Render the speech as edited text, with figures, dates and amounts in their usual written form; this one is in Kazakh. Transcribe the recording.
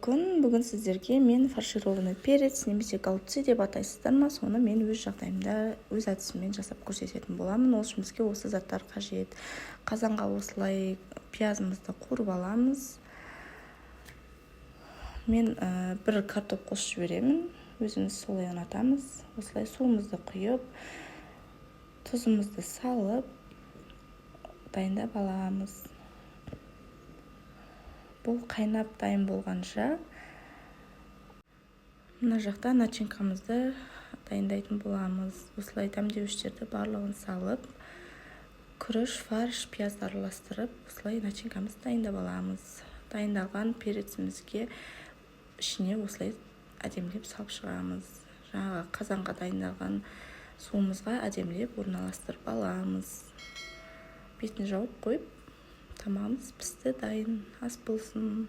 күн. Бүгін сіздерге мен фаршированный перец немесе голубцы деп атайсыздар ма, соны мен өз жағдайымда өз әдісіммен жасап көрсететін боламын. Ол үшін бізге осы заттар қажет. Қазанға осылай пиязымызды қуырып аламыз. Мен бір картоп қосып жіберемін. Өзіміз солай ұнатамыз. Осылай суымызды құйып, тұзымызды салып, дайындап аламыз. Бұл қайнап дайын болғанша мына жақта начинкамызды дайындайтын боламыз. Осылай дәмдеуіштерді барлығын салып, күріш, фарш, пиязды араластырып, осылай начинкамызды дайындап аламыз. Дайындалған перецімізге ішіне осылай әдемілеп салып шығамыз. Жаңағы қазанға дайындалған суымызға әдемілеп орналастырып аламыз. Бетін жауып қойып, тамағымыз пісті, дайын, ас болсын.